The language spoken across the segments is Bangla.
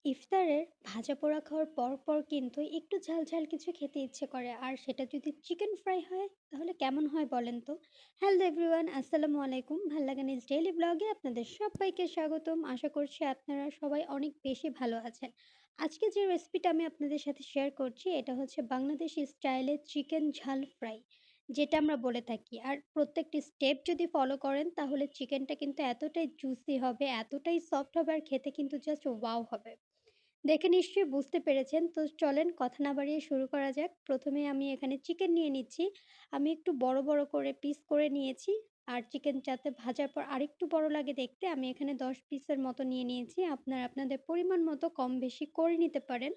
ইফতারের ভাজা পোড়া খাওয়ার পর কিন্তু একটু ঝাল ঝাল কিছু খেতে ইচ্ছে করে আর সেটা যদি চিকেন ফ্রাই হয় তাহলে কেমন হয় বলেন তো। হ্যালো এভরিওয়ান, আসসালামু আলাইকুম। ভাল লাগা নিজ ডেইলি ব্লগে আপনাদের সবাইকে স্বাগতম। আশা করছি আপনারা সবাই অনেক বেশি ভালো আছেন। আজকে যে রেসিপিটা আমি আপনাদের সাথে শেয়ার করছি এটা হচ্ছে বাংলাদেশি স্টাইলে চিকেন ঝাল ফ্রাই, যেটা আমরা বলে থাকি। আর প্রত্যেকটি স্টেপ যদি ফলো করেন তাহলে চিকেনটা কিন্তু এতটাই জুসি হবে, এতটাই সফট হবে আর খেতে কিন্তু জাস্ট ওয়াও হবে। দেখে নিশ্চয়ই বুঝতে পেরেছেন। তো চলেন কথা না বাড়িয়ে শুরু করা যাক। ১ম এ আমি এখানে চিকেন নিয়ে নিচ্ছি। আমি একটু বড়, বড় করে পিস করে নিয়েছি। আর চিকেন যাতে ভাজার পর আরেকটু বড় লাগে দেখতে, আমি এখানে ১০ পিসের মতো নিয়ে নিয়েছি। আপনারা আপনাদের পরিমাণ মতো কম বেশি করে নিতে পারেন।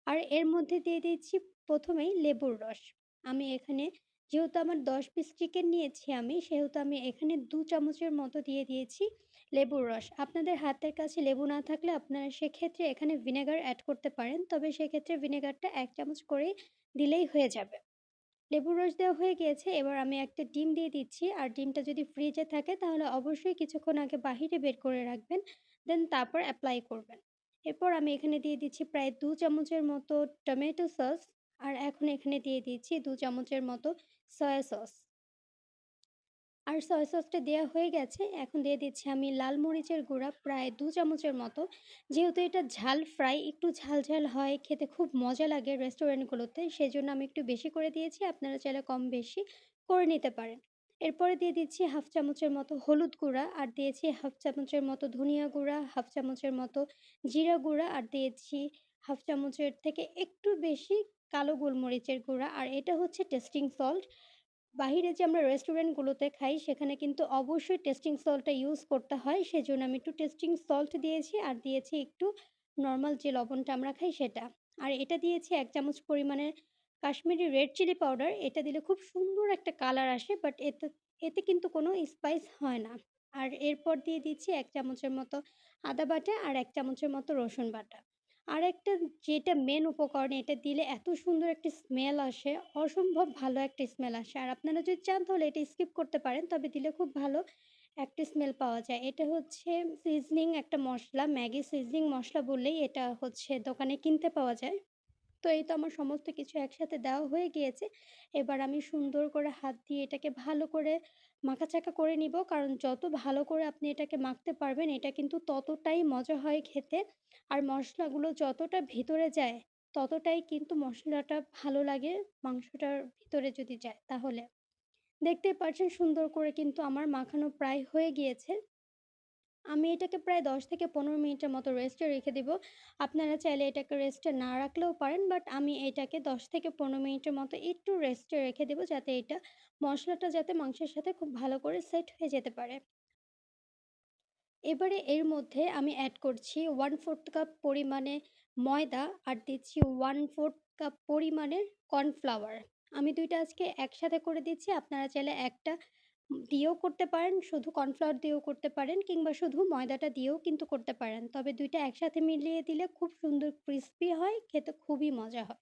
আর এর মধ্যে দিয়ে দিচ্ছি ১ম এই লেবুর রস। আমি এখানে যেহেতু আমার ১০ পিস চিকেন নিয়েছি আমি, সেহেতু আমি এখানে ২ চামচের মতো দিয়ে দিয়েছি লেবুর রস। আপনাদের হাতের কাছে লেবু না থাকলে আপনারা সেক্ষেত্রে এখানে ভিনেগার এড করতে পারেন। তবে সেক্ষেত্রে ভিনেগারটা ১ চামচ করে দিলেই হয়ে যাবে। লেবুর রস দেওয়া হয়ে গিয়েছে। এবার আমি একটা ডিম দিয়ে দিচ্ছি। আর ডিমটা যদি ফ্রিজে থাকে তাহলে অবশ্যই কিছুক্ষণ আগে বাহিরে বের করে রাখবেন। দেন তারপর এপ্লাই করবেন। এরপর আমি এখানে দিয়ে দিচ্ছি প্রায় ২ চামচের মতো টমেটো সস। আর এখন এখানে দিয়ে দিচ্ছি ২ চামচের মতো সয়া সস। আর সয়া সসটা দেওয়া হয়ে গেছে। এখন দিয়ে দিচ্ছি আমি লাল মরিচের গুঁড়া প্রায় ২ চামচের মতো। যেহেতু এটা ঝাল ফ্রাই, একটু ঝাল, ঝাল হয়, খেতে খুব মজা লাগে রেস্টুরেন্টগুলোতে। সেজন্য আমি একটু বেশি করে দিয়েছি। আপনারা চাইলে কম বেশি করে নিতে পারেন। এরপরে দিয়ে দিচ্ছি 1/2 চামচের মতো হলুদ গুঁড়া, আর দিয়েছি 1/2 চামচের মতো ধনিয়া গুঁড়া, 1/2 চামচের মতো জিরা গুঁড়া, আর দিয়েছি 1/2 চামচের থেকে একটু বেশি কালো গোলমরিচের গুঁড়া। আর এটা হচ্ছে টেস্টিং সল্ট। বাহিরে যে আমরা রেস্টুরেন্টগুলোতে খাই সেখানে কিন্তু অবশ্যই টেস্টিং সল্টটা ইউজ করতে হয়। সেজন্য আমি একটু টেস্টিং সল্ট দিয়েছি আর দিয়েছি একটু নরমাল যে লবণটা আমরা খাই সেটা। আর এটা দিয়েছি ১ চামচ পরিমাণের কাশ্মীরি রেড চিলি পাউডার। এটা দিলে খুব সুন্দর একটা কালার আসে, বাট এতে এতে কিন্তু কোনো স্পাইস হয় না। আর এরপর দিয়ে দিচ্ছি ১ চামচের মতো আদা বাটা আর ১ চামচের মতো রসুন বাটা। আরেকটা যেটা মেন উপকরণ, এটা দিলে এত সুন্দর একটি স্মেল আসে, অসম্ভব ভালো একটা স্মেল আসে। আর আপনারা যদি চান তাহলে এটা স্কিপ করতে পারেন। তবে দিলে খুব ভালো একটা স্মেল পাওয়া যায়। এটা হচ্ছে সিজনিং একটা মসলা, ম্যাগি সিজনিং মসলা বললেই এটা হচ্ছে দোকানে কিনতে পাওয়া যায়। তো এই তো আমার সমস্ত কিছু একসাথে দেওয়া হয়ে গিয়েছে। এবার আমি সুন্দর করে হাত দিয়ে এটাকে ভালো করে মাখাচাকা করে নিব। কারণ যত ভালো করে আপনি এটাকে মাখতে পারবেন এটা কিন্তু ততটাই মজা হয় খেতে। আর মসলাগুলো যতটা ভেতরে যায় ততটাই কিন্তু মসলাটা ভালো লাগে মাংসটার ভিতরে যদি যায় তাহলে। দেখতেই পাচ্ছেন সুন্দর করে কিন্তু আমার মাখানো প্রায় হয়ে গিয়েছে। আমি এটাকে প্রায় ১০ থেকে ১৫ মিনিটের মতো রেস্টে রেখে দিব। আপনারা চাইলে এটাকে রেস্টে না রাখলেও পারেন, বাট আমি এটাকে ১০ থেকে ১৫ মিনিটের মতো একটু রেস্টে রেখে দেব, যাতে এটা মসলাটা যাতে মাংসের সাথে খুব ভালো করে সেট হয়ে যেতে পারে। এবারে এর মধ্যে আমি অ্যাড করছি 1/4 কাপ পরিমাণে ময়দা আর দিচ্ছি 1/4 কাপ পরিমাণের কর্নফ্লাওয়ার। আমি ২ টা আজকে একসাথে করে দিচ্ছি। আপনারা চাইলে একটা দিয়েও করতে পারেন, শুধু কর্নফ্লাওয়ার দিয়েও করতে পারেন কিংবা শুধু ময়দাটা দিয়েও কিন্তু করতে পারেন। তবে ২ টা একসাথে মিলিয়ে দিলে খুব সুন্দর ক্রিসপি হয়, খেতে খুবই মজা হয়।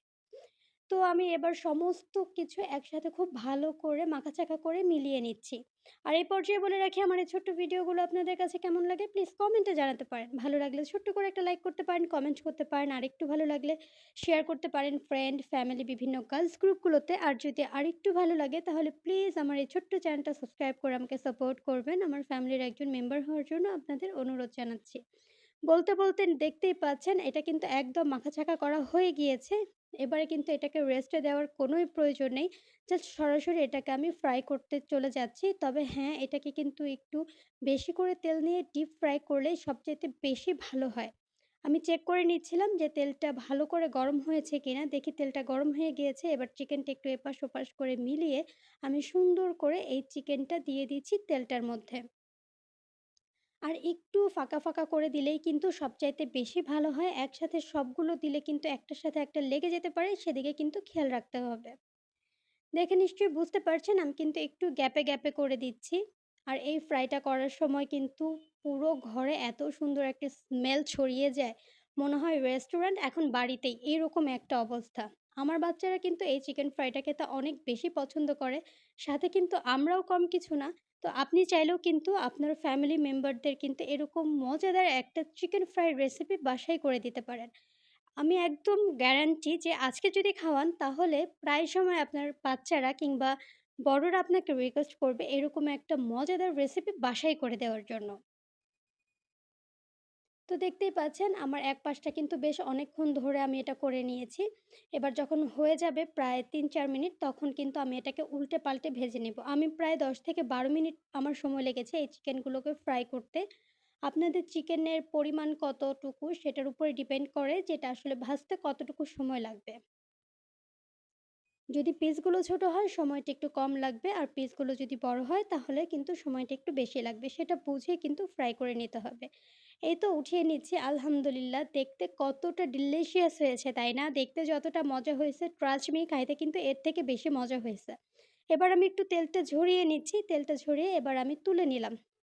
তো আমি এবার সমস্ত কিছু একসাথে খুব ভালো করে মাখাচাকা করে মিলিয়ে নিচ্ছি। আর এই পর্যায়ে বলে রাখি, আমার এই ছোট্ট ভিডিওগুলো আপনাদের কাছে কেমন লাগে প্লিজ কমেন্টে জানাতে পারেন। ভালো লাগলে ছোট্ট করে একটা লাইক করতে পারেন, কমেন্ট করতে পারেন। আরেকটু ভালো লাগলে শেয়ার করতে পারেন ফ্রেন্ড, ফ্যামিলি, বিভিন্ন গার্লস গ্রুপগুলোতে। আর যদি আরেকটু ভালো লাগে তাহলে প্লিজ আমার এই ছোট্ট চ্যানেলটা সাবস্ক্রাইব করে আমাকে সাপোর্ট করবেন। আমার ফ্যামিলির একজন মেম্বার হওয়ার জন্য আপনাদের অনুরোধ জানাচ্ছি। বলতে, বলতে দেখতেই পাচ্ছেন এটা কিন্তু একদম মাখাছাকা করা হয়ে গিয়েছে। এবারে কিন্তু এটাকে রেস্টে দেওয়ার কোনোই প্রয়োজন নেই। জাস্ট সরাসরি এটাকে আমি ফ্রাই করতে চলে যাচ্ছি। তবে হ্যাঁ, এটাকে কিন্তু একটু বেশি করে তেল নিয়ে ডিপ ফ্রাই করলেই সবচাইতে বেশি ভালো হয়। আমি চেক করে নিচ্ছিলাম যে তেলটা ভালো করে গরম হয়েছে কিনা। দেখি তেলটা গরম হয়ে গিয়েছে। এবার চিকেনটা একটু এপাশ-ওপাশ করে মিলিয়ে আমি সুন্দর করে এই চিকেনটা দিয়ে দিচ্ছি তেলটার মধ্যে। আর একটু ফাঁকা, ফাঁকা করে দিলেই কিন্তু সবচাইতে বেশি ভালো হয়। একসাথে সবগুলো দিলে কিন্তু একটার সাথে একটা লেগে যেতে পারে, সেদিকে কিন্তু খেয়াল রাখতে হবে। দেখে নিশ্চয়ই বুঝতে পারছেন আমি কিন্তু একটু গ্যাপে, গ্যাপে করে দিচ্ছি। আর এই ফ্রাইটা করার সময় কিন্তু পুরো ঘরে এত সুন্দর একটা স্মেল ছড়িয়ে যায়, মনে হয় রেস্টুরেন্ট এখন বাড়িতেই, এরকম একটা অবস্থা। আমার বাচ্চারা কিন্তু এই চিকেন ফ্রাইটা খেতে অনেক বেশি পছন্দ করে। সাথে কিন্তু আমরাও কম কিছু না। তো আপনি চাইলেও কিন্তু আপনার ফ্যামিলি মেম্বারদের কিন্তু এরকম মজাদার একটা চিকেন ফ্রাই রেসিপি বাসায় করে দিতে পারেন। আমি একদম গ্যারান্টি যে আজকে যদি খাওয়ান তাহলে প্রায় সময় আপনার বাচ্চারা কিংবা বড়রা আপনাকে রিকোয়েস্ট করবে এরকম একটা মজাদার রেসিপি বাসায় করে দেওয়ার জন্য। তো দেখতেই পাচ্ছেন আমার এক পাশটা কিন্তু বেশ অনেকক্ষণ ধরে আমি এটা করে নিয়েছি। এবার যখন হয়ে যাবে প্রায় ৩-৪ মিনিট তখন কিন্তু আমি এটাকে উল্টে পাল্টে ভেজে নেব। আমি প্রায় ১০ থেকে ১২ মিনিট আমার সময় লেগেছে এই চিকেনগুলোকে ফ্রাই করতে। আপনাদের চিকেনের পরিমাণ কতটুকু সেটার উপরে ডিপেন্ড করে যে এটা আসলে ভাজতে কতটুকু সময় লাগবে। যদি পিসগুলো ছোট হয় সময়টা একটু কম লাগবে আর পিসগুলো যদি বড় হয় তাহলে কিন্তু সময়টা একটু বেশি লাগবে। সেটা বুঝে কিন্তু ফ্রাই করে নিতে হবে। এই তো উঠিয়ে নিচ্ছি আলহামদুলিল্লাহ। দেখতে কতটা ডিলিশিয়াস হয়েছে, তাই না? দেখতে যতটা মজা হয়েছে ট্রাস্ট মি খাইতে কিন্তু এর থেকে বেশি মজা হয়েছে। এবার আমি একটু তেলটা ঝরিয়ে নিচ্ছি। তেলটা ঝরিয়ে এবার আমি তুলে নিলাম।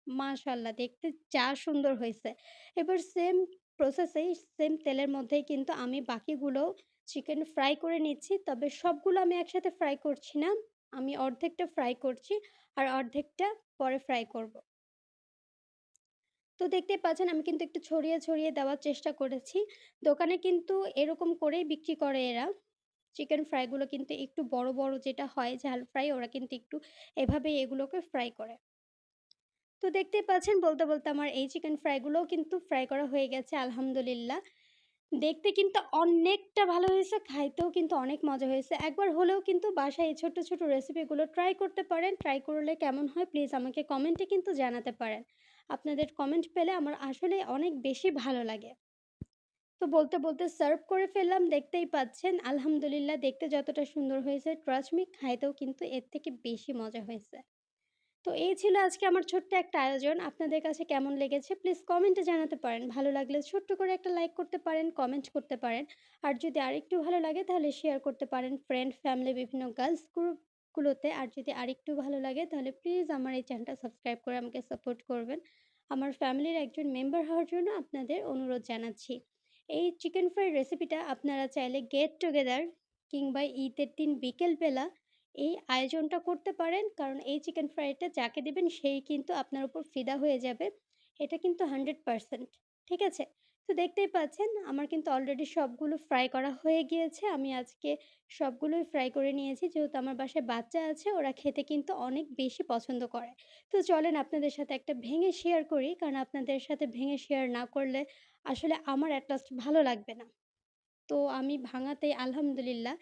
মাশাআল্লাহ দেখতে যা সুন্দর হইছে। এবার সেম প্রসেসেই সেম তেলের মধ্যেই কিন্তু আমি বাকিগুলোও চিকেন ফ্রাই করে নিচ্ছি। তবে সবগুলো আমি একসাথে ফ্রাই করছি না। আমি অর্ধেকটা ফ্রাই করছি আর অর্ধেকটা পরে ফ্রাই করব। তো দেখতেই পাচ্ছেন আমি কিন্তু একটু ছড়িয়ে, ছড়িয়ে দেওয়ার চেষ্টা করেছি। দোকানে কিন্তু এরকম করেই বিক্রি করে এরা। চিকেন ফ্রাইগুলো কিন্তু একটু বড়, বড় যেটা হয় ঝাল ফ্রাই ওরা কিন্তু একটু এভাবেই এগুলোকে ফ্রাই করে। তো দেখতেই পাচ্ছেন বলতে, বলতে আমার এই চিকেন ফ্রাইগুলোও কিন্তু ফ্রাই করা হয়ে গেছে আলহামদুলিল্লাহ। দেখতে কিন্তু অনেকটা ভালো হয়েছে, খাইতেও কিন্তু অনেক মজা হয়েছে। একবার হলেও কিন্তু বাসায় এই ছোট্ট, ছোট রেসিপিগুলো ট্রাই করতে পারেন। ট্রাই করলে কেমন হয় প্লিজ আমাকে কমেন্টে কিন্তু জানাতে পারেন। আপনাদের কমেন্ট পেলে আমার আসলেই অনেক বেশি ভালো লাগে। তো বলতে, বলতে সার্ভ করে ফেললাম দেখতেই পাচ্ছেন। আলহামদুলিল্লাহ দেখতে যতটা সুন্দর হয়েছে ট্রাস্ট মি খাইতেও কিন্তু এর থেকে বেশি মজা হয়েছে। তো এই ছিল আজকে আমার ছোট্ট একটা আয়োজন। আপনাদের কাছে কেমন লেগেছে প্লিজ কমেন্টে জানাতে পারেন। ভালো লাগলে ছোট্ট করে একটা লাইক করতে পারেন, কমেন্ট করতে পারেন। আর যদি আরেকটু ভালো লাগে তাহলে শেয়ার করতে পারেন ফ্রেন্ড, ফ্যামিলি বিভিন্ন গার্লস গ্রুপগুলোতে। আর যদি আরেকটু ভালো লাগে তাহলে প্লিজ আমার এই চ্যানেলটা সাবস্ক্রাইব করে আমাকে সাপোর্ট করবেন। আমার ফ্যামিলির একজন মেম্বার হওয়ার জন্য আপনাদের অনুরোধ জানাচ্ছি। এই চিকেন ফ্রাই রেসিপিটা আপনারা চাইলে গেট টুগেদার কিংবা ঈদের দিন বিকেলবেলা এই আয়োজনটা করতে পারেন। কারণ এই চিকেন ফ্রাইটা যাকে দিবেন সেই কিন্তু আপনার উপর ফিদা হয়ে যাবে। এটা কিন্তু 100% ঠিক আছে? তো দেখতেই পাচ্ছেন আমার কিন্তু অলরেডি সবগুলো ফ্রাই করা হয়ে গিয়েছে। আমি আজকে সবগুলোই ফ্রাই করে নিয়েছি। যেহেতু আমার বাসায় বাচ্চা আছে ওরা খেতে কিন্তু অনেক বেশি পছন্দ করে। তো চলেন আপনাদের সাথে একটা ভেঙে শেয়ার করি। কারণ আপনাদের সাথে ভেঙে শেয়ার না করলে আসলে আমার এট লাস্ট ভালো লাগবে না। তো আমি ভাঙাতেই আলহামদুলিল্লাহ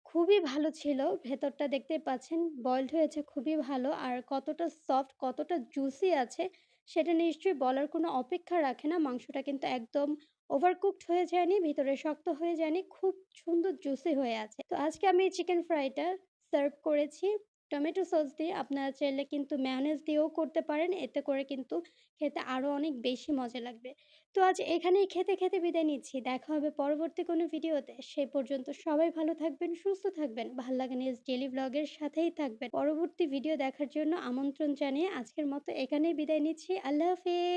খুবই ভালো ছিল। ভেতরটা দেখতেই পাচ্ছেন বয়েলড হয়েছে খুবই ভালো। আর কতটা সফট, কতটা জুসি আছে সেটা নিশ্চয়ই বলার কোনো অপেক্ষা রাখে না। মাংসটা কিন্তু একদম ওভারকুকড হয়ে যায়নি, ভিতরে শক্ত হয়ে যায়নি। খুব সুন্দর জুসি হয়ে আছে। তো আজকে আমি এই চিকেন ফ্রাইটা সার্ভ করেছি টমেটো সস দিয়ে। আপনারা চাইলে কিন্তু মেয়োনিজ দিয়েও করতে পারেন। এতে করে কিন্তু খেতে আরো অনেক বেশি মজা লাগবে। তো আজ এখানেই খেতে, খেতে বিদায় নিচ্ছি। দেখা হবে পরবর্তী কোনো ভিডিওতে। সে পর্যন্ত সবাই ভালো থাকবেন, সুস্থ থাকবেন। ভাল লাগা নিউজ ডেইলি ভ্লগের সাথেই থাকবেন। পরবর্তী ভিডিও দেখার জন্য আমন্ত্রণ জানিয়ে আজকের মতো এখানেই বিদায় নিচ্ছি। আল্লাহ হাফেজ।